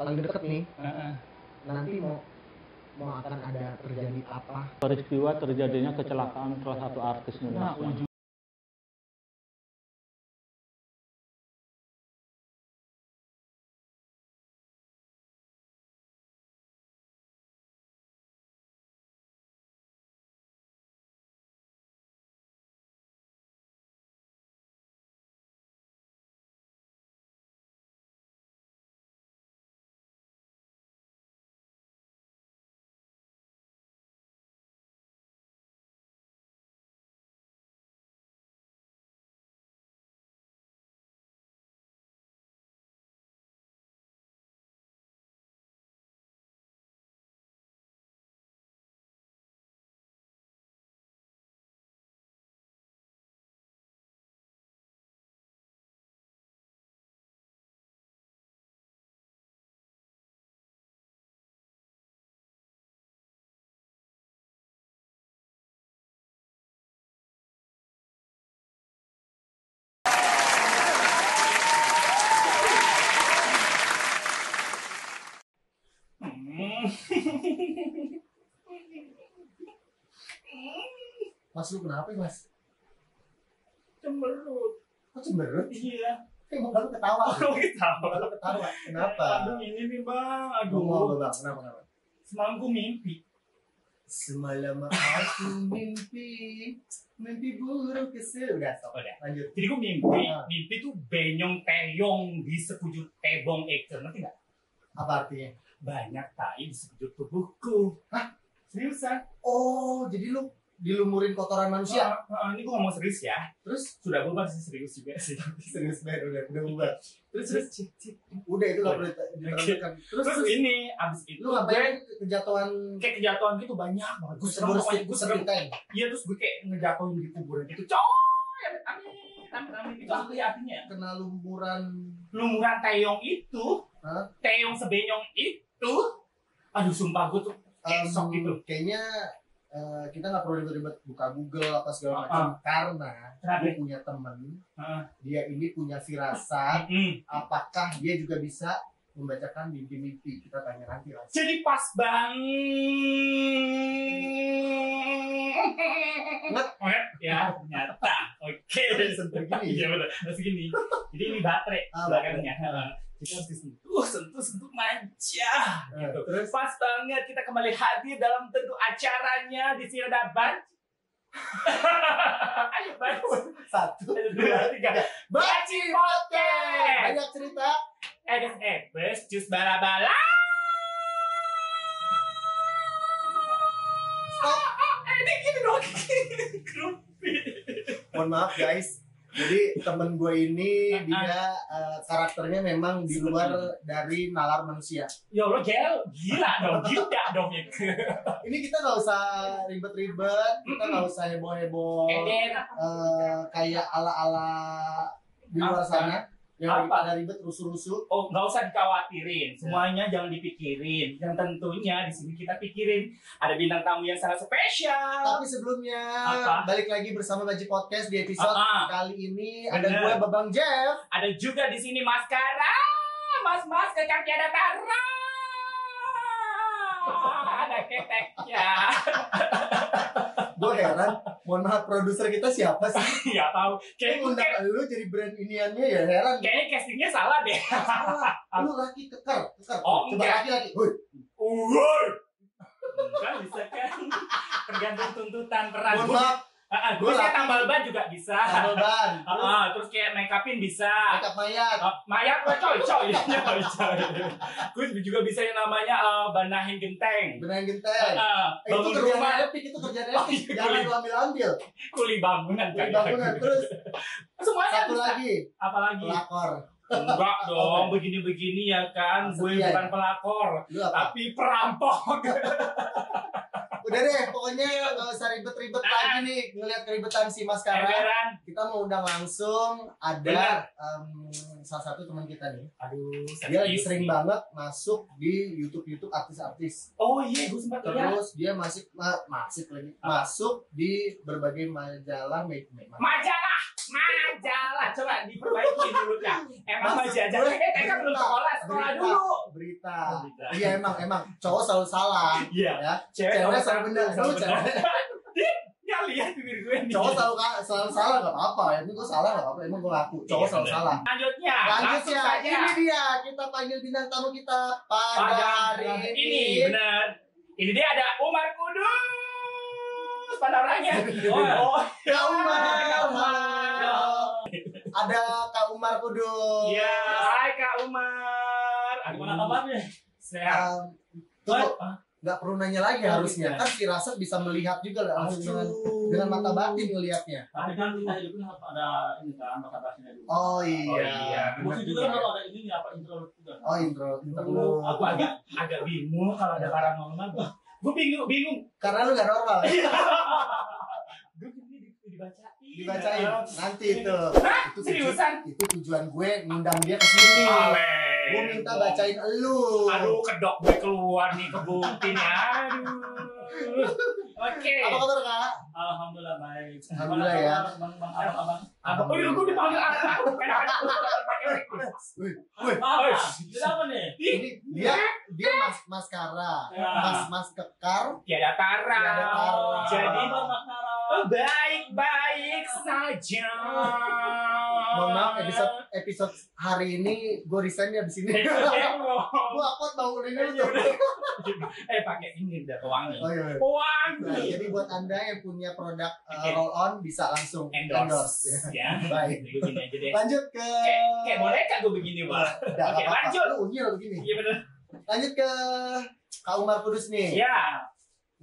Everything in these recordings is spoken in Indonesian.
paling deket nih. Nanti mau akan ada terjadi apa? Peristiwa terjadinya kecelakaan salah satu artis Indonesia. Mas, lu kenapa ya, Mas? Cemberut. Kok cemberut? Iya. Kayak muka lu ketawa. Oh, ketawa. Muka lu ketawa. Kenapa? Aduh, ini nih bang. Ngomong Aduh. Bang. Kenapa? Semalam gue mimpi. Semalam aku mimpi buruk kesel. Udah, stop. Udah. Lanjut. Jadi gue mimpi tuh benyong teyong di sekujur tebong eker. Ngerti nggak? Apa artinya? Banyak tai di sekujur tubuhku. Hah? Seriusan? Oh, jadi lu dilumurin kotoran manusia? Ini gue ngomong serius ya. Terus? Sudah bubar sih, serius juga sih. Serius banget, udah bubar. Terus Udah, itu gak perlu diterangkan. Terus ini abis itu lu ngapain kejatuhan kayak kejatuhan gitu banyak banget. Gue serem pokoknya, gue serem. Iya, terus gue kayak ngejatuhin di kuburan gitu. Coy, amin. Itu artinya kena lumuran teyong itu. Hah? Teyong sebenyong itu. Aduh, sumpah gue tuh esok gitu. Kayaknya kita nggak perlu ribet-ribet buka Google apa segala macam karena gue punya temen dia ini punya firasat apakah dia juga bisa membacakan mimpi-mimpi. Kita tanya nanti lah. Jadi pas banget ya ternyata. Oke. Begini. Iya benar. Harus gini. Jadi ini baterai belakangnya. Jadi harus sentuh manja. Gitu. Terus Pas banget kita kembali hadir dalam tentu acaranya di sini ada Ayo Banci. 1, 2, 3. Banci Podcast. Banyak cerita. Becus bala-bala. Ini gini dong. Mohon maaf guys. Jadi temen gue ini dia karakternya memang di luar dari nalar manusia. Ya Allah, gila dong, gila dong ya. Ini kita nggak usah ribet-ribet, kita nggak usah heboh-heboh, kayak ala-ala di luar sana yang lagi pada ribet rusuh-rusuh. Oh, nggak usah dikhawatirin, semuanya jangan dipikirin. Yang tentunya di sini kita pikirin ada bintang tamu yang sangat spesial. Tapi sebelumnya balik lagi bersama Banci Podcast di episode kali ini. Bener. Ada gue Babang Jeff. Ada juga di sini Mas Kara, Mas kaki ada Tara. Ada keteknya. Gue heran, mohon maaf produser kita siapa sih? Nggak tahu. Kayak undang lu jadi brand iniannya ya heran. Kayaknya castingnya salah deh. Salah. Lu laki keker. Oh, coba enggak. laki. Woi. Kan bisa kan. Tergantung tuntutan peran. Mohon maaf. Gue kayak tambal ban juga bisa. Tambal ban. Terus kayak make upin bisa. Makeup mayat. Mayat gue coy. Gue juga bisa yang namanya benahin genteng. Benahin genteng. Itu Bangun kerjaan rumah. epic, Jangan lu ambil. Kuli bangunan. Terus Semuanya satu bisa. lagi. Apa lagi? Pelakor. Enggak dong, begini-begini ya kan. Gue Setia, bukan ya? pelakor, Lu apa? tapi perampok. Udah deh, pokoknya nggak usah ribet-ribet lagi nih ngeliat keribetan si Mas Kara. Emberan. Kita mau undang langsung ada salah satu teman kita nih. Aduh, Dia lagi sering banget masuk di YouTube artis-artis. Oh iya, gue sempat lihat. Terus dia masuk di berbagai majalah Majalah Majalah, coba diperbaiki mulutnya. Emang majalah. Kan belum sekolah dulu. Berita. Iya emang cowok selalu salah. Iya. Ya. Cewek selalu benar. Selalu cewek. Dia lihat bibir gue nih. Cowok selalu salah nggak apa-apa. Emang gue salah nggak apa-apa. Emang gue ngaku. Cowok selalu salah. Lanjutnya. Ini dia. Kita panggil bintang tamu kita pada hari ini. Benar. Ini dia ada Umar Kudus pada orangnya. Kak Umar. Ada Kak Umar Kudus. Iya. Hai Kak Umar. Gimana kabarnya? Sehat. Tunggu. Nggak perlu nanya lagi harusnya. Kan firasat bisa melihat juga langsung dengan mata batin ngelihatnya. Tapi kan kita hidupnya harus ada ini kan, mata batinnya dulu. Oh iya. Musik juga kalau ada ini apa intro juga. Oh intro. Aku agak bingung kalau ada paranormal. Gue bingung. Karena lu nggak normal. Gue Dibacain. Nanti itu. Seriusan? Itu tujuan gue ngundang dia ke sini. Gue minta bacain elu. Aduh, kedok gue keluar nih kebuntin. Aduh. Oke. Apa kabar Kak? Alhamdulillah baik. Alhamdulillah ya. Abang. Oh, gue dipanggil anak. Wih. Apa nih? Ini dia maskara. Mas kekar. Tiada tara. Jadi Makara. baik-baik saja. Mohon maaf episode hari ini gue resign ya abis ini. Gue upload bangunin dulu tuh. Pakai ini udah wangi. Oh iya. Wangi. Nah, jadi buat anda yang punya produk roll on bisa langsung Endorse. Ya. Baik. Begini aja deh. Lanjut ke. Kayak boneka gue begini, Pak. Oke, lanjut. Lu unyil begini. Iya benar. Lanjut ke Kak Umar Kudus nih. Ya.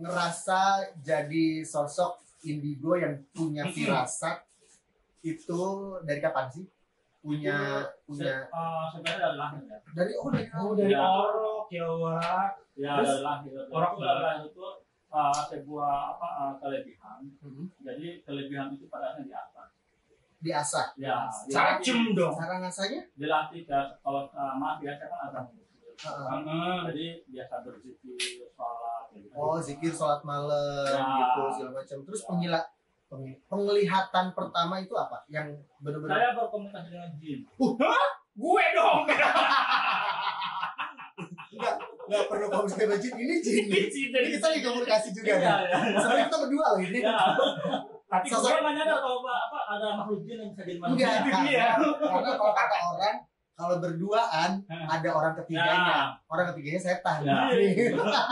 Ngerasa jadi sosok indigo yang punya firasat itu dari kapan sih? Punya Sebenarnya dari lahir ya. dari Dari orok ya, Wak. Ya Terus, dari lahir. orang dari lahir itu sebuah kelebihan. Jadi kelebihan itu pada akhirnya diasah. diasah. Ya. Sajem dong. Cara ngasahnya? Dilatih kalau maaf ya saya kan ada. Jadi biasa berzikir, sholat. Gitu. Oh, zikir sholat malam Ya. gitu segala macam. Terus penglihatan pertama itu apa? Yang benar-benar Saya berkomunikasi dengan jin. Gue dong. nggak perlu komunikasi dengan jin. Ini jin. Ini kita lagi komunikasi juga nih. Iya. Sebenarnya kita berdua loh ini. Ya. Tapi Saya nanya kalau ada makhluk jin yang bisa jadi manusia. Enggak, karena kalau kata orang kalau berduaan ada orang ketiganya. Orang ketiganya setan. Ya.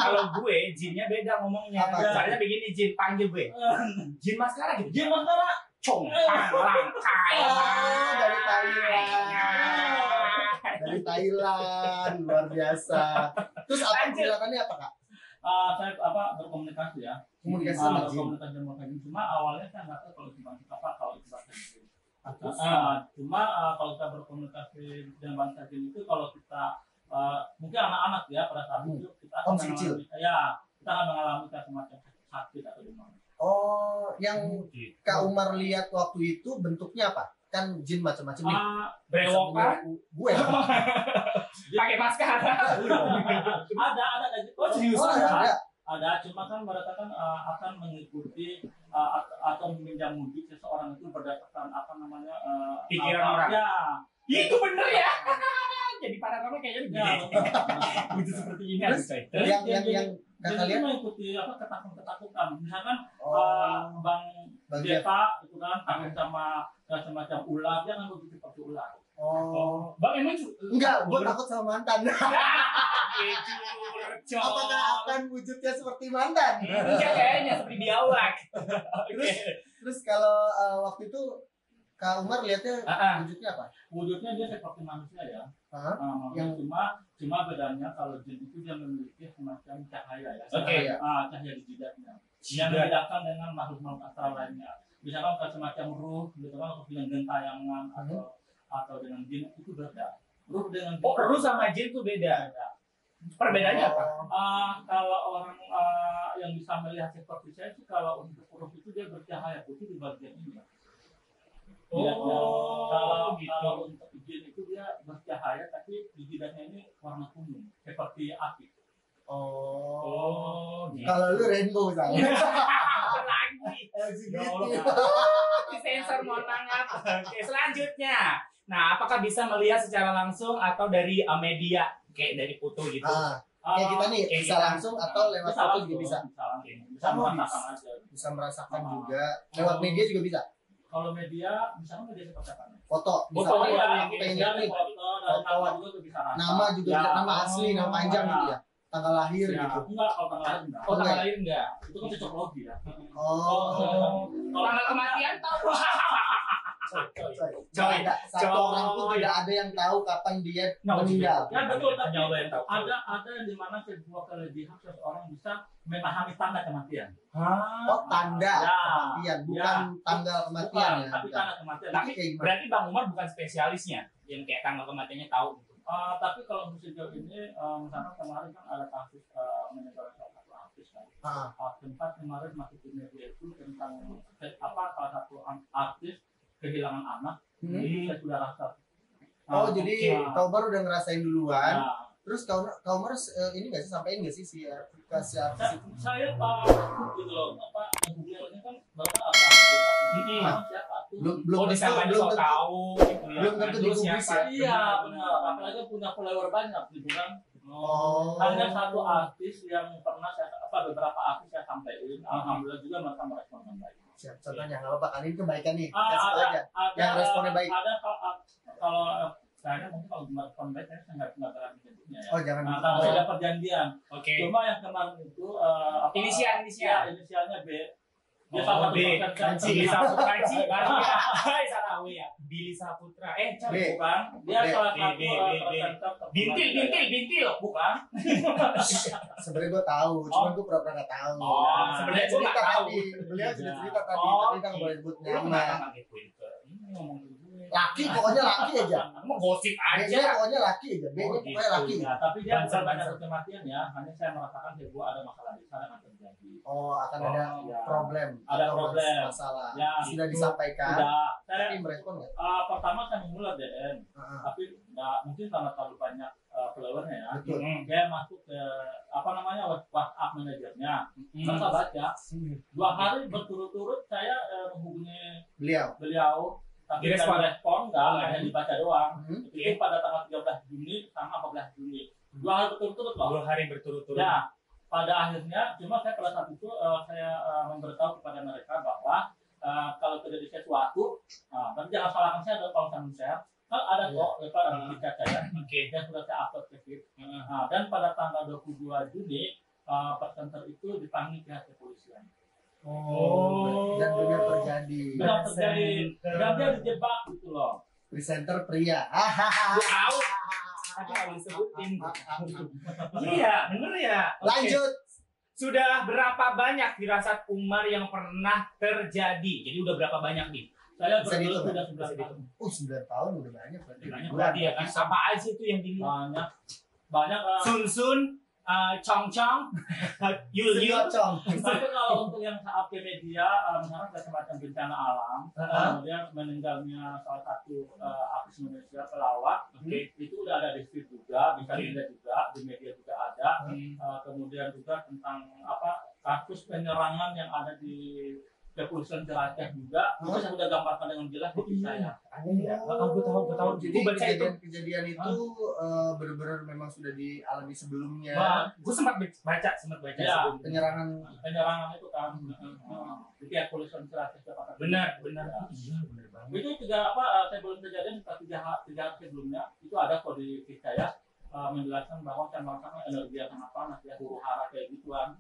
kalau gue jinnya beda ngomongnya. Apa? Caranya begini, jin panggil gue. Jin maskara gitu. Jin maskara. Cong, langkai. Dari Thailand, luar biasa. Terus apa penjelasannya apa Kak? Saya berkomunikasi ya. Komunikasi sama jin. Berkomunikasi sama jin. Cuma awalnya saya nggak tahu kalau itu kalau itu bahasa jin. Cuma kalau kita berkomunikasi dengan bahasa jin itu kalau kita mungkin anak-anak ya pada saat itu kita akan mengalami semacam sakit atau gimana. Oh, yang Kak Umar lihat waktu itu bentuknya apa? Kan jin macam-macam nih. Brewokan. Gue. Pakai maskara. Ada Oh, serius? ada cuma kan mereka kan akan mengikuti atau meminjam wujud seseorang itu berdasarkan pikiran orang. Ya. Itu bener ya. Jadi paranormal kayaknya begini. Wujud seperti ini harus coy. Yang Kakak lihat mengikuti ketakutan. Misalkan Bang Jeff Jeta itu kan takut sama semacam ular, dia kan begitu seperti ular. Bang emang enggak, gue takut sama mantan. Itu Apakah akan wujudnya seperti mantan? Enggak kayaknya seperti biawak. Terus kalau waktu itu Kak Umar lihatnya wujudnya apa? Wujudnya dia seperti manusia ya. Yang cuma bedanya kalau jin itu dia memiliki semacam cahaya ya. Cahaya di jidatnya. Yang membedakan dengan makhluk-makhluk astral lainnya. Misalkan kalau semacam ruh, gitu kan, dengan gentayangan atau dengan jin itu beda. Ruh dengan jin. Ruh sama jin itu beda. Perbedaannya apa? Kalau orang yang bisa melihat seperti saya sih, kalau untuk ruh itu dia bercahaya putih di bagian ini. Kalau untuk jin itu dia bercahaya tapi di jidatnya ini warna kuning seperti api. Kalau lu rainbow saya. Lagi. LGBT. Disensor, mohon maaf. Oke, selanjutnya. Nah, apakah bisa melihat secara langsung atau dari media kayak dari foto gitu? Kayak kita nih kayak bisa kita. langsung atau lewat foto juga bisa. Bisa merasakan aja. Bisa merasakan juga. Lewat media juga bisa. Kalau media, misalnya media seperti apa? Foto, Foto, misalnya ya, yang gitu. pengen Dari nih, foto, dari nama juga tuh bisa rasa. nama juga bisa, nama asli, nama panjang gitu ya, tanggal lahir Ya, gitu. enggak, kalau tanggal lahir enggak. Oh, tanggal lahir enggak? Itu kan cocok logi ya. Oh, Tanggal kematian tahu. coy, satu orang pun tidak ada yang tahu kapan dia meninggal. Ya betul, tapi Nyawa yang tahu. ada yang dimana sebuah kelebihan seseorang bisa memahami tanda kematian. Oh, tanda Ya. kematian, bukan tanggal kematian ya. Tapi tanda kematian. Tapi kayak gimana? berarti Bang Umar bukan spesialisnya yang kayak tanggal kematiannya tahu. Tapi kalau untuk sejauh ini, misalkan kemarin kan ada kasus meninggal salah satu artis kan. Tempat kemarin masuk di media itu tentang salah satu artis kehilangan anak. Itu saya sudah rasa. Oh, jadi kau baru udah ngerasain duluan. Ya. Terus kau ini nggak sih sampein nggak sih si aplikasi artis itu? Saya gitu loh, Google-nya kan bahkan siapa tuh? Belum Belum tahu gitu ya. belum tentu Terus digubris siapa? ya. Iya, benar. Apalagi punya follower banyak gitu kan. Oh. Hanya satu artis yang pernah beberapa artis saya sampaikan, alhamdulillah juga mereka merespon dengan baik. Siap, contohnya nggak apa-apa, kali ini kebaikan nih. Kasih tau aja. Yang responnya baik. Ada kalau saya mungkin kalau merespon baik saya nggak berani menyebutnya ya. Oh, jangan Karena sudah perjanjian. Oke. Cuma yang kemarin itu Inisial. Ya, inisialnya B. Dia Oh, salah satu B. persen. Billy Saputra Ci, baru ya. Hai, salah ya. Billy Saputra. B. Bukan. Dia B. salah B, satu B, presenter. Bintil. Bukan. Sebenarnya gue tahu, cuman gue pura-pura nggak tahu. Oh, sebenarnya gue cerita nggak tahu. tadi, beliau sudah cerita tadi, Oh, tapi kita nggak boleh sebut nama. Ini ngomong gue. Laki, pokoknya laki aja. Mau gosip B-nya aja. pokoknya laki aja. B-nya Oh, pokoknya laki. Ya, tapi dia Banser, bukan banyak banser. kematian ya. Hanya saya merasakan bahwa ada masalah di sana yang terjadi. Oh, akan ada ya. problem. Ada atau problem. masalah. Ya, Sudah itu disampaikan. Sudah. Saya Tapi merespon nggak? pertama saya mengulat DM, tapi nggak mungkin karena terlalu banyak followernya ya. Betul. Dia masuk ke WhatsApp manajernya. Mereka baca. 2 hari berturut-turut saya menghubungi beliau, tapi Direspon. tidak respon, nggak hanya dibaca doang. Hmm. Itu pada tanggal 13 Juni sama 14 Juni. 2 hari berturut-turut loh. 2 hari berturut-turut. Ya, pada akhirnya, cuma saya pada saat itu saya memberitahu kepada mereka bahwa kalau terjadi sesuatu, tapi jangan salahkan saya kalau saya men-share. Kan ada kok di chat saya, yang sudah saya upload ke feed. Dan pada tanggal 22 Juni, presenter itu dipanggil pihak kepolisian. Dan benar terjadi. Benar terjadi, dan dia dijebak gitu loh. Presenter pria. Gue tahu. Tapi nggak boleh disebutin. Iya, bener ya. Oke. Lanjut. Sudah berapa banyak firasat Umar yang pernah terjadi? Jadi udah berapa banyak nih? Saya Bisa dihitung, sudah Bisa 9 dihitung. tahun. 9 tahun udah banyak berarti. Banyak berarti ya kan? Apa aja itu yang dilihat? Banyak. Sun, Chong, Yul. Cong. Tapi kalau untuk yang saat ke media, misalnya ada semacam bencana alam, kemudian meninggalnya salah satu artis Indonesia pelawak, itu udah ada di feed juga, bisa dilihat juga di media juga ada. Kemudian juga tentang kasus penyerangan yang ada di kepolisian Cilacap juga, itu saya sudah gambarkan dengan jelas di saya. Gue tahu. Jadi Gue baca itu. kejadian itu benar-benar memang sudah dialami sebelumnya. Gue sempat baca Ya. sebelumnya. Penyerangan itu kan, di pihak kepolisian Cilacap. Benar. iya benar banget. Itu juga sebelum kejadian 3 hari sebelumnya itu ada kok di feed saya menjelaskan bahwa saya merasakan energi yang sangat panas ya, huru hara kayak gituan.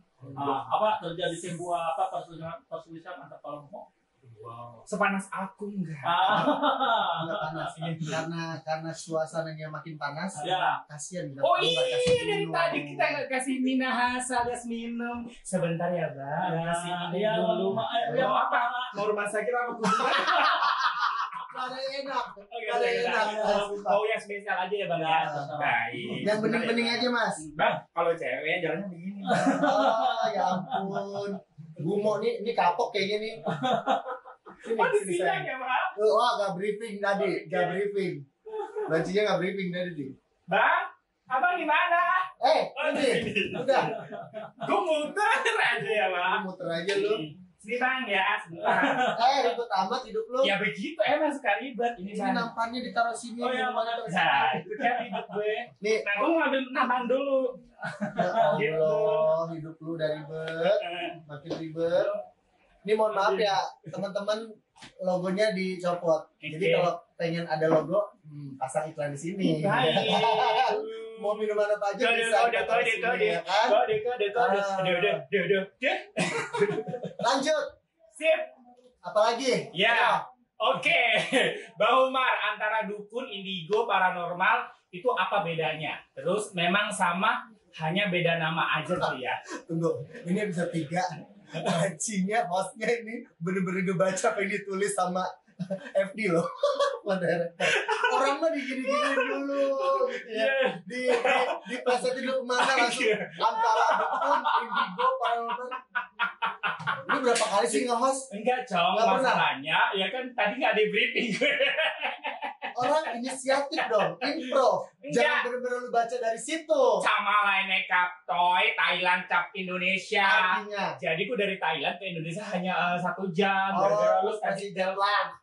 Terjadi sebuah perselisihan antar kelompok. Wow. Sepanas aku enggak. Enggak panas karena suasananya makin panas. Ya. Kasihan kita. Oh nggak iya, kasih dari minum. tadi kita nggak kasih Minahas alias minum. Sebentar ya, Bang. Kasih minum dulu. Mau apa? Mau rumah sakit apa kunjungan? Ada yang enak. Oke, Ada yang enak. Mau yang spesial aja ya, Bang ya. Baik. Yang bening-bening aja, Mas. Bang, kalau cewek jalannya begini. Oh, ya ampun. Gumo ini kapok kayaknya nih. Sini sayang. Ya, Bang. Oh, gak briefing tadi, gak briefing. Bancinya gak briefing tadi tuh. Bang, Abang gimana? Ini, udah. Gue muter aja ya, Bang. Muter aja lu. Bang ya, sebentar. Ribet amat hidup lu. Ya begitu emang suka ribet. Ini nampannya ditaruh sini. Oh ya, mana nah, itu kan hidup gue. Nih, Nah, gue ngambil nampan dulu. ya Allah, hidup lu udah ribet, makin ribet. Ini mohon maaf ya, teman-teman, logonya dicopot. Jadi kalau pengen ada logo, pasang iklan di sini. Mau minuman apa aja bisa. Lanjut. Sip. Apalagi? Ya. Oke. Bang Umar, antara dukun, indigo, paranormal itu apa bedanya? Terus memang sama, hanya beda nama aja tuh ya. Tunggu, ini episode 3. Anjingnya hostnya ini bener-bener ngebaca apa yang ditulis sama FD loh. Orang mah digini-gini dulu gitu ya. Di plesetin dulu kemana langsung antara dukun, indigo, paranormal. Ini berapa kali sih nge-host? Enggak, Cong. Masalahnya ya kan tadi nggak di briefing. Orang inisiatif dong, improv. Jangan bener-bener lu baca dari situ. Sama lainnya Kaptoy, Thailand Cap Indonesia. Artinya? Jadi gue dari Thailand ke Indonesia hanya 1 jam. Lu kasih jet lag.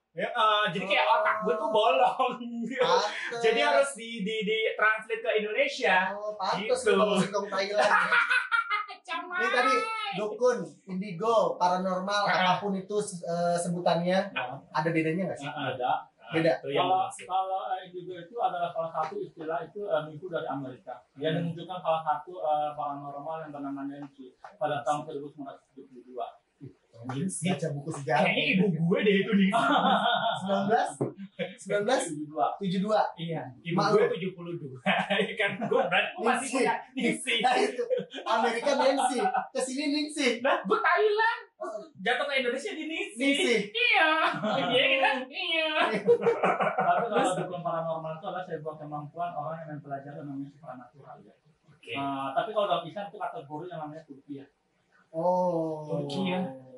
Jadi kayak otak gue tuh bolong. Jadi harus di translate ke Indonesia. Pantes gitu. Lu singkong Thailand. Ini tadi dukun, indigo, paranormal, apapun itu sebutannya, ada bedanya nggak sih? Ada. Beda. Kalau indigo itu adalah salah satu istilah itu minggu dari Amerika. Dia menunjukkan salah satu paranormal yang bernama Nancy pada tahun 1972. Baca buku sejarah. Kayaknya ibu gue deh itu nih. 1972. Iya. Ibu gue 72. Kan gue berarti masih punya Ningsi. Nah itu Amerika Nancy, kesini Ningsi. Nah, gue Thailand. Jatuh ke Indonesia di Ningsi. Iya. Iya. Tapi kalau dukun paranormal itu adalah sebuah kemampuan orang yang mempelajari namanya supernatural ya. Tapi kalau dalam Islam itu kategori yang namanya Turkiya.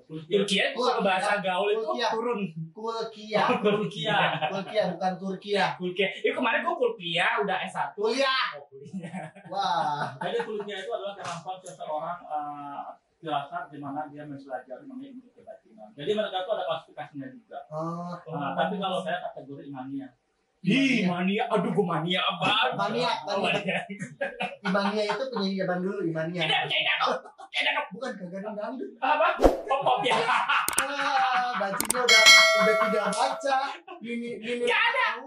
Turkiya itu kalau bahasa gaul itu turun. Kulkia bukan Turkiya. Itu kemarin gue Kulkia udah S1. Kuliah. Wah. Jadi Kulkia itu adalah kemampuan seseorang firasat di mana dia mempelajari mengenai ilmu kebatinan. Jadi mereka itu ada klasifikasinya juga. Tapi kalau saya kategori imania. Mania, aduh gue mania apa? Mania. Imania itu penyanyi zaman dulu, Imania. Bukan Gagadang Dangdut. Apa? Pop ya. Bajunya udah tidak baca. Ini Gak ada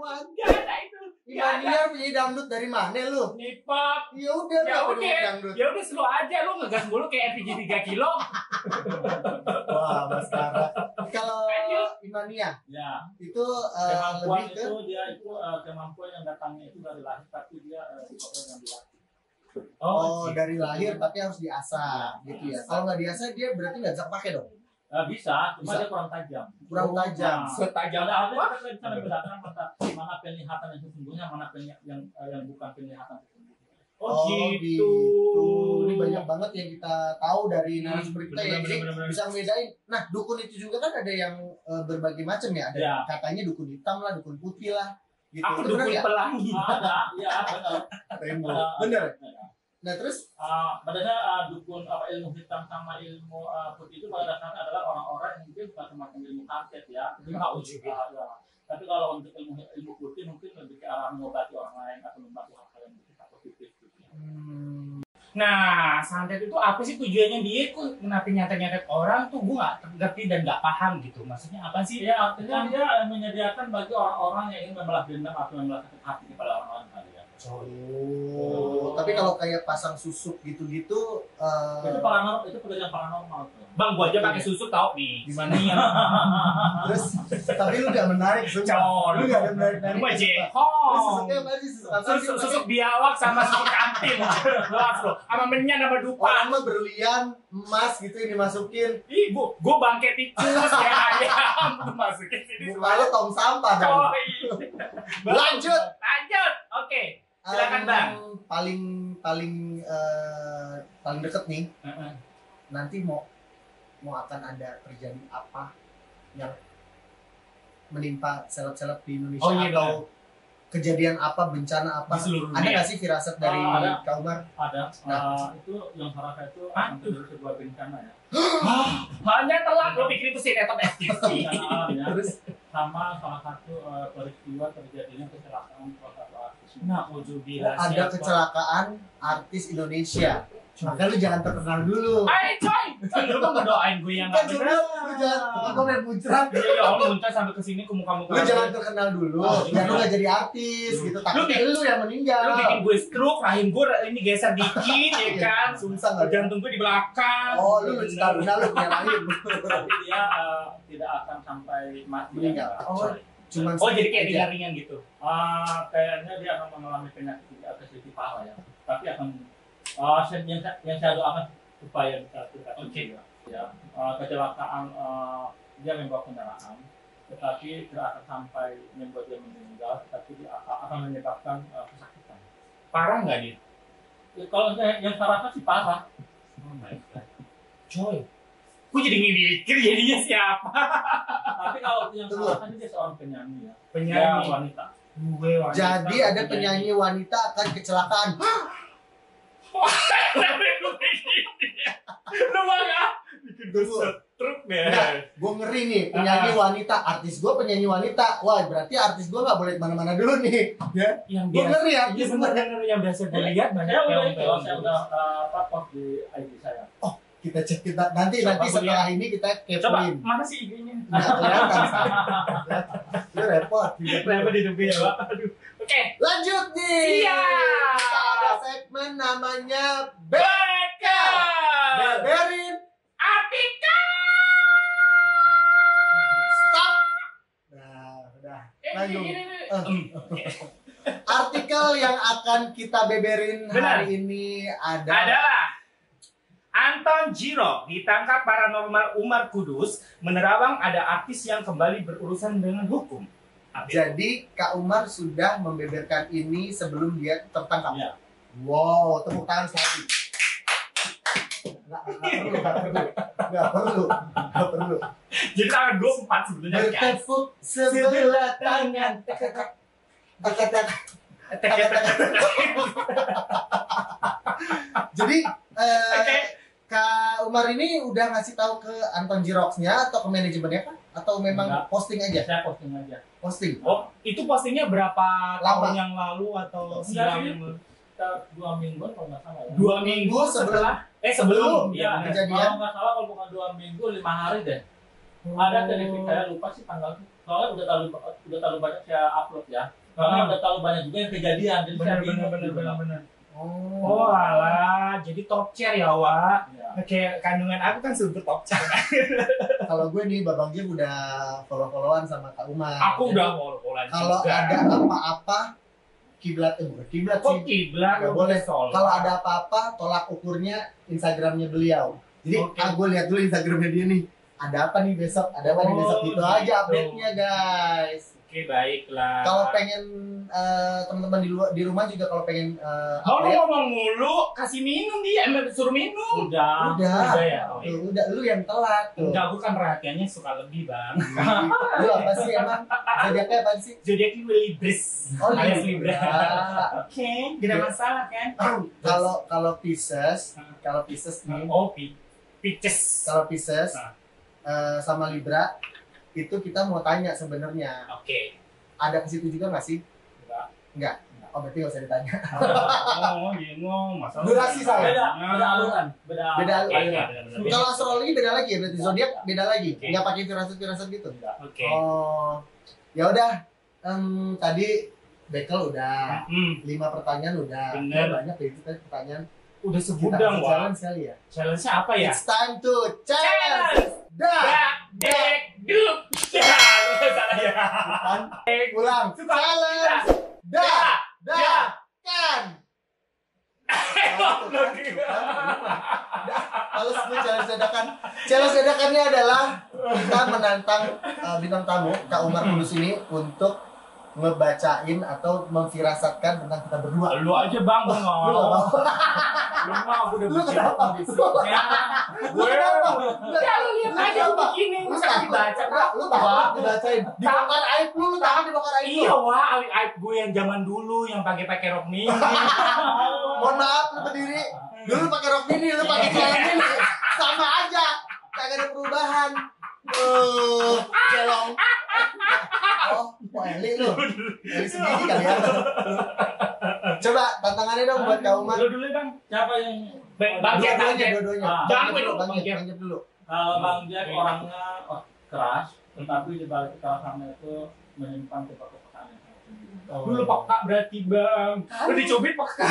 itu. Imania penyanyi dangdut dari mana lu? Nipop. Ya udah dangdut. Ya udah slow aja lu ngegas mulu kayak LPG 3 kilo. Wah, Mas Kara. Kalau Imania, ya itu kemampuan lebih ke itu dia itu kemampuan yang datangnya itu dari lahir tapi dia sifatnya yang dilatih. Dari lahir tapi harus diasah gitu ya. Kalau nggak diasah dia berarti nggak bisa pakai dong. Bisa, cuma dia kurang tajam. Setajam apa? apa? Kita bisa membedakan mana penglihatan yang sesungguhnya, mana yang bukan penglihatan sesungguhnya. Gitu. Ini banyak banget yang kita tahu dari narasumber kita ya. Jadi bisa ngebedain. Nah, dukun itu juga kan ada yang berbagai macam ya. Ada katanya dukun hitam lah, dukun putih lah. Gitu. Aku dukun pelangi. Ada, iya benar. Bener. Nah terus pada dasarnya dukun ilmu hitam sama ilmu putih itu pada dasarnya adalah orang-orang yang mungkin bukan semacam ilmu kantet ya. Tapi kalau untuk ilmu putih mungkin lebih ke arah mengobati orang lain atau membantu hal-hal yang bersifat positif. Nah, santet itu apa sih tujuannya dia? Kok kenapa nyantet-nyantet orang tuh gue nggak ngerti dan nggak paham gitu. Maksudnya apa sih? Ya artinya dia menyediakan bagi orang-orang yang ingin membalas dendam atau membalas hati kepada orang lain kali ya. Tapi kalau kayak pasang susuk gitu-gitu itu paranormal, itu pekerjaan paranormal tuh. Bang, gua aja pakai susuk tau nih. Gimana ya? Terus tapi lu gak menarik semua. Lu gak ada menarik-narik. Gua susuknya apa sih? Susuk biawak sama susuk kantin. Luas lo. Sama menyan sama dupa. Orang mah berlian, emas gitu yang dimasukin. Ih, gua bangke tikus ya ayam. Masukin sini. Muka lu tong sampah dong. Lanjut. Oke. Silakan Bang. Paling deket nih. Nanti mau akan ada terjadi apa yang menimpa seleb-seleb di Indonesia kejadian apa, bencana apa, Di seluruh ada dunia. nggak sih firasat dari Ada. Kak Umar? Ada. Nah. Itu yang Saraka itu akan terjadi sebuah bencana ya. Hanya telat lo pikir itu sinetron FTV. Bencana alam ya. Terus Sama salah satu peristiwa terjadinya kecelakaan salah satu artis. Nah, ujubillah ada kecelakaan artis Indonesia. Makanya lu jangan terkenal dulu. Hai coy, lu kan ngedoain gue yang Kan nggak cuma bener. lu jangan gue main muncrat. Iya ya Allah muncul sampai ke sini ke muka-muka. Lu jangan terkenal dulu, biar lu gak jadi artis gitu. Takutnya lu yang meninggal. Lu bikin gue stroke, rahim gue ini geser dikit ya kan. Susah nggak? Jantung gue di belakang. Oh, lu cita-cita lu punya lain. Tapi dia tidak akan sampai mati. Meninggal. Oh, cuman Oh jadi kayak aja. ringan gitu. Kayaknya dia akan mengalami penyakit agak sedikit parah ya. Tapi akan yang saya doakan supaya bisa tidak Oke. ya. Kecelakaan dia membawa kendaraan, tetapi tidak akan sampai membuat dia meninggal, tetapi dia akan menyebabkan kesakitan. Parah nggak dia? Ya, kalau yang Saraka sih parah. Oh my god. Coy, gue jadi mikir jadinya siapa? Tapi kalau yang Tunggu. Saraka dia seorang penyanyi ya. Penyanyi. Dia wanita. Gue wanita. Jadi ada penyanyi wanita akan kecelakaan. Lu mah nggak? Bikin gue stroke deh. Gue ngeri nih, penyanyi wanita, artis gue penyanyi wanita. Wah, berarti artis gue nggak boleh kemana-mana dulu nih. Ya, Yang gue biasa. ngeri Iya artis gue. bener yang biasa gue lihat banyak Saya udah film-film. saya udah post di IG saya. Kita cek nanti Coba setelah ini kita Coba, kepoin. mana sih IG-nya? Nggak kelihatan. Lu repot. Kenapa hidupin ya, Pak? Aduh. Oke. Lanjut nih. Siap. Kita ada segmen namanya Beka. Beberin. Atika. Stop. Nah, udah. Lanjut. Artikel yang akan kita beberin Benar. hari ini adalah Adalah Anton Jiro ditangkap paranormal Umar Kudus, menerawang ada artis yang kembali berurusan dengan hukum. jadi Kak Umar sudah membeberkan ini sebelum dia tertangkap. Iya. Wow, tepuk tangan sekali. Nggak perlu. Jadi tanggal 24 sebetulnya kan. Bertepuk sebelah tangan. Jadi Oke. Kak Umar ini udah ngasih tahu ke Anton Jiroxnya atau ke manajemennya kan? Atau memang Enggak. posting aja? Saya posting aja. Posting. Oh, itu postingnya berapa Lama. tahun yang lalu atau Enggak siang? sih. Kita 2 mingguan kalau nggak salah ya. 2 minggu setelah sebelum Iya, benar. kejadian. Kalau nggak salah kalau bukan 2 minggu 5 hari deh. Ada televisi saya lupa sih tanggal. Soalnya udah terlalu banyak saya upload ya. Karena udah terlalu banyak juga yang kejadian. Jadi saya bingung gitu. benar. Oh. Oh alah, jadi top chair ya Wak. Ya. Kayak kandungan aku kan super top chair. Kalau gue nih Babang Jim udah follow-followan sama Kak Umar. Aku Jadi, udah follow-followan kalau juga. ada apa-apa kiblat bukan kiblat Kok sih. kiblat Nggak lu boleh. follow? Kalau ada apa-apa tolak ukurnya Instagramnya beliau. Jadi Oke. gue lihat dulu Instagramnya dia nih. Ada apa nih besok? Ada apa nih besok? Oh, Gitu gitu. aja update-nya guys. Oke, baiklah. Kalau pengen teman-teman di rumah juga kalau pengen Mau lu update, ngomong mulu, kasih minum dia, suruh minum. Udah. udah. Udah ya. Oh, iya. Tuh, udah lu yang telat tuh. Enggak, aku kan perhatiannya suka lebih, Bang. Lu apa sih emang? Zodiaknya apa sih? Zodiac itu Libris. Oh, alias Libra. Libra. Oke, tidak ada masalah kan? Kalau Pisces nih, Oh, Pisces. kalau Pisces Ah. sama Libra itu kita mau tanya sebenarnya Oke. ada ke situ juga nggak sih? Enggak. Enggak. Oh berarti nggak usah ditanya. Oh, bingung. Masalah. Durasi saya. Beda aluran. Beda Beda Oke. Kalau astrologi beda lagi ya, berarti zodiak beda lagi. Oke. Nggak pakai firasat gitu. Oke. Oh, ya udah. Tadi Bekel udah, 5 pertanyaan udah. Bener. Banyak ya itu tadi pertanyaan. Udah Kita segudang, kasih Wak. challenge sekali ya. Challenge-nya apa ya? It's time to challenge. Challenge. Dah. Dak, dek, duk. Ya, salah ya. Kan? Ulang. Suka Challenge. kita. Dah. Dah. Dah. Kan. Goblok. Kalau sebut challenge dadakan. Challenge dadakannya adalah kita menantang bintang tamu Kak Umar Kudus ini untuk ngebacain atau memfirasatkan tentang kita berdua. Lu aja Bang, gua nggak Lu nggak mau. mau? Gue udah Lu bucin kenapa? kondisinya. Gue ya lu lihat aja gue begini, Lu masa dibaca Lu takut dibacain. Dibongkar aib lu takut dibongkar aib lu. Iya wah, aib gue yang zaman dulu yang pakai rok mini. Mohon maaf lu berdiri. Dulu pakai rok mini, lu pakai celana mini. Sama aja. Kagak ada perubahan. Jelong. Oh, Eli lu. Eli segini kali ya. Coba tantangannya dong buat Kak Umar. Lu dulu Bang. Siapa yang Bang Jack aja. Dua-duanya. Jangan gue dulu, Bang Jack. Bang Jack dulu. Kalau Bang Jack orangnya keras, tetapi di balik kekerasannya itu menyimpan kepekaan yang sangat tinggi. Dulu peka berarti Bang. Lu dicubit peka.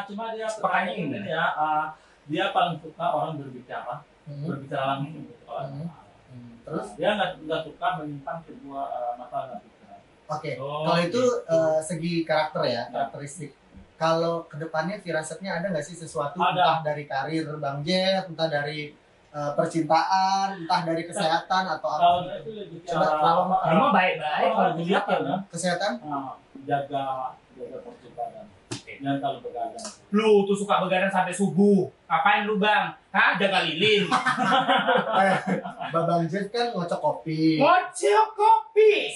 Cuma dia Pekanya ini ini. ya, dia paling suka orang berbicara langsung gitu. Terus? Dia nggak suka menyimpan sebuah masalah nggak suka. Oke. Oh, Kalau itu gitu. segi karakter ya, karakteristik. Kalau kedepannya firasatnya ada nggak sih sesuatu Ada. entah dari karir Bang Jet, entah dari percintaan, entah dari kesehatan atau apa? Kalau itu lebih Coba tolong. Emang baik-baik kalau dilihat ya. Kesehatan? jaga percintaan. Jangan terlalu begadang. Lu tuh suka begadang sampai subuh. Ngapain lu Bang? Hah? Jaga lilin. Bang Jet kan ngocok kopi. Ngocok kopi.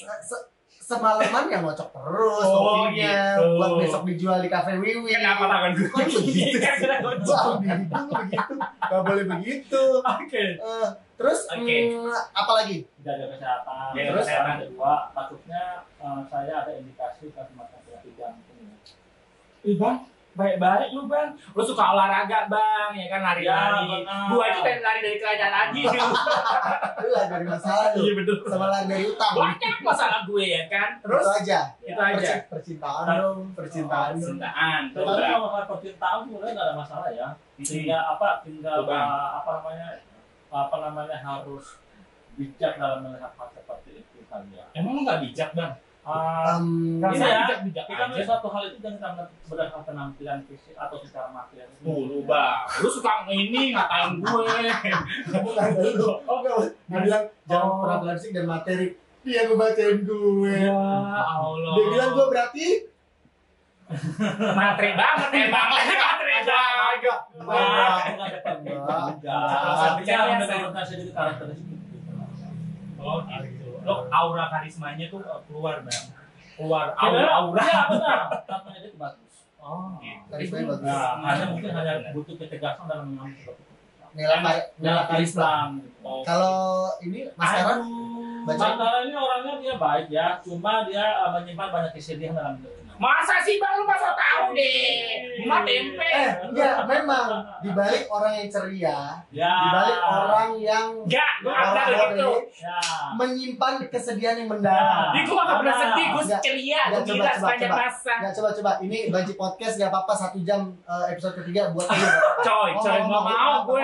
Semalaman ya ngocok terus Oh, kopinya gitu. buat besok dijual di Kafe Wiwi. Kenapa tangan gue Kok begitu? Kan kena ngocok. Bang, diri dulu begitu. Gak boleh begitu. Oke. Terus Oke. apa lagi? Jaga kesehatan. Jaga Terus kesehatan. yang kedua, takutnya saya ada indikasi ke semacam penyakit jantung. Ih Bang, baik-baik lu Bang. Lu suka olahraga Bang, ya kan lari-lari. Ya, benar. Gua itu pengen lari dari kerajaan lagi. Lu lari dari masalah lu. Iya betul. Sama lari dari utang. Banyak masalah gue ya kan. Terus Itu aja. itu aja. Percintaan dong, percintaan dong. Cintaan. Tetapi kalau masalah percintaan sebenarnya nggak ada masalah ya. Tinggal tinggal apa namanya harus bijak dalam melihat hal seperti itu saja. Emang lu nggak bijak Bang? Em, Ini Rasanya ya, bijak-bijak kita aja. melihat satu hal itu jangan kita melihat berdasarkan penampilan fisik atau secara material. Lu Bang, lu suka ini ngatain gue. bukan dulu. Dia bilang jangan pernah plastik dan materi. Dia ngebacain gue. Ya Allah. Dia bilang gue berarti materi banget emang. Materi banget. Artinya menurunkan sedikit karakteristik. Oh gitu. Lo aura karismanya tuh keluar Bang. Keluar Aura, aura. ya benar. Katanya itu bagus. Oh gitu. karismanya bagus. Nah, hanya mungkin hanya butuh ketegasan dalam mengambil sesuatu keputusan. Nela karisma. Gitu. Kalau ini maskara baca Masalah ini orangnya dia baik ya, cuma dia menyimpan banyak kesedihan dalam hidupnya. Masa sih Bang lu masa tahu deh. Cuma tempe. enggak, memang dibalik orang yang ceria, Ya. dibalik orang yang Enggak, gua enggak ada gitu. Ya. menyimpan kesedihan yang mendalam. Ih, gua enggak pernah sedih, gua Enggak. ceria, Enggak, gua gila sepanjang masa. Enggak, coba ini Banci Podcast gak apa-apa 1 jam episode ketiga buat lu. Coy, enggak mau gue.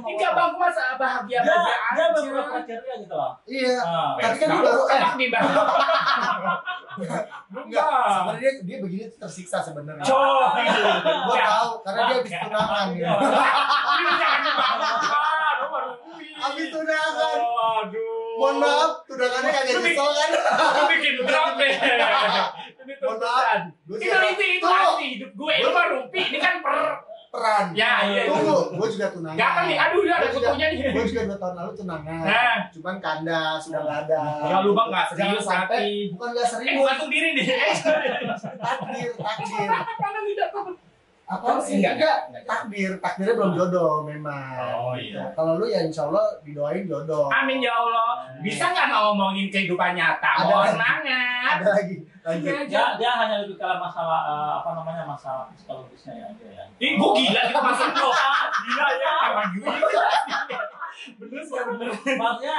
Enggak Bang, gua masa bahagia Dia aja. beberapa ceria gitu loh. Iya. Ah. Tapi kan dia baru enak nih Bang. enggak. Sebenarnya dia begini tuh tersiksa sebenarnya. Coy. Gua tahu karena dia habis tunangan ya. Ini jangan dibanggakan, lu baru Habis tunangan. Aduh. Mohon maaf, tunangannya kagak nyesel kan? Lu bikin drop deh. Ini Mohon maaf. tuntutan. Itu asli hidup gue. Lu mah rumpi, ini kan peran. Ya, iya. Tunggu, gue juga tunangan. Gak nih, aduh dia ada Gua juga- fotonya nih. Gue juga 2 tahun lalu tunangan. Nah. Cuman kandas, sudah nggak ada. Ya lu Bang nggak Jangan serius sampai, tapi. bukan nggak serius. Gantung diri nih. Takdir. Karena tidak tahu. Apa sih? Enggak. Takdirnya belum jodoh memang. Oh, iya. Kalau lu ya insya Allah didoain jodoh. Amin ya Allah. Bisa nggak ngomongin kehidupan nyata? Ada. Mohon banget. Ada lagi, lanjut. Dia hanya lebih ke masalah masalah psikologisnya ya aja ya. Ih, gua gila gitu masuk lo. Gila ya, emang gue. Bener sih, bener. Maksudnya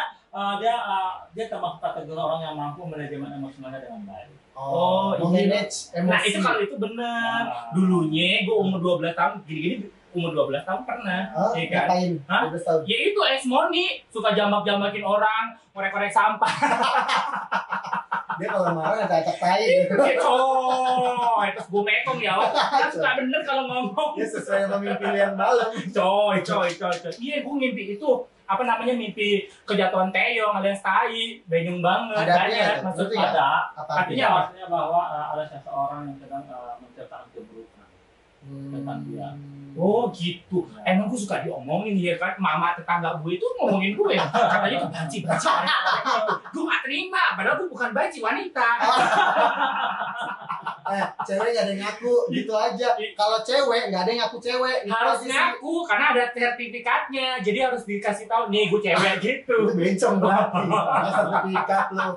dia termasuk kategori orang yang mampu manajemen emosionalnya dengan baik. Oh, manage emosi. Nah, itu kalau itu bener. Dulunya gue umur 12 tahun, gini-gini umur 12 tahun pernah. Hah? Ya kan? Ngapain? Hah? 12 tahun. Ya itu esmoni, suka jamak-jamakin orang, korek-korek sampah. Dia kalau marah acak tai gitu. Ya coy, terus gue mekong ya. Kan suka bener kalau ngomong. Dia sesuai sama mimpi lu yang malam. Coy. Iya, gue mimpi itu apa namanya mimpi kejatuhan Teyong alias tai, benyung banget. Ada artinya banyak nggak? maksudnya. Ngerti Ada. Apa Artinya artinya? apa? Artinya bahwa ada seseorang yang sedang menceritakan keburukan. Hmm. Tentang depan dia. Oh gitu. Emang gue suka diomongin ya kan, mama tetangga gue itu ngomongin gue. Katanya tuh banci wanita. Gue gak terima, padahal gue bukan banci wanita. Cewek gak ada yang ngaku, gitu aja. Kalau cewek gak ada yang ngaku cewek. Gitu Harus aja sih. ngaku karena ada sertifikatnya. Jadi harus dikasih tahu nih gue cewek gitu. Lu bencong berarti. Sertifikat lu.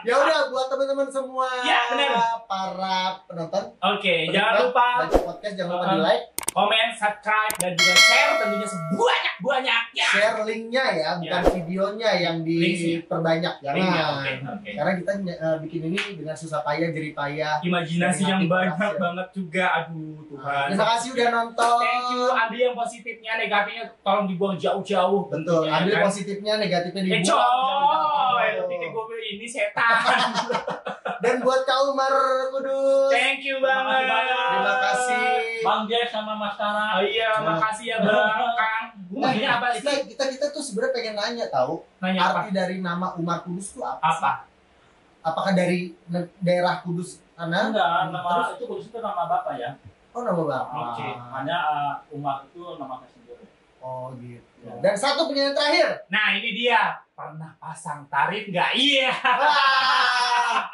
Ya udah buat teman-teman semua. Ya, benar. Para penonton. Oke, jangan lupa Baca podcast, jangan lupa di like, komen, subscribe, dan juga share tentunya sebanyak-banyaknya. share linknya ya, bukan videonya yang diperbanyak. Linknya, Jangan. oke. Karena kita bikin ini dengan susah payah, jerih payah. Imajinasi Dari yang hati banyak keras, ya. banget juga. Aduh, Tuhan. Terima kasih udah nonton. Thank you. Ambil yang positifnya, negatifnya tolong dibuang jauh-jauh. Betul. tentunya, Ambil kan? positifnya, negatifnya dibuang. Coy, jauh-jauh. lu pikir gue ini setan. Dan buat Kak Umar Kudus. Thank you banget. Terima kasih. Bang Jack sama Mas Tara. Oh iya, makasih ya Bang Kang. Gue nanya apa sih? Kita tuh sebenarnya pengen nanya tahu Nanya apa? arti dari nama Umar Kudus tuh apa? Apa? Apakah dari daerah Kudus sana? Enggak, nama itu Kudus itu nama bapak ya. Oh, nama bapak. Oke. Hanya Umar itu nama saya sendiri. Oh gitu. Dan satu penyanyi terakhir. Nah ini dia. Pernah pasang tarif nggak? Iya. Wah,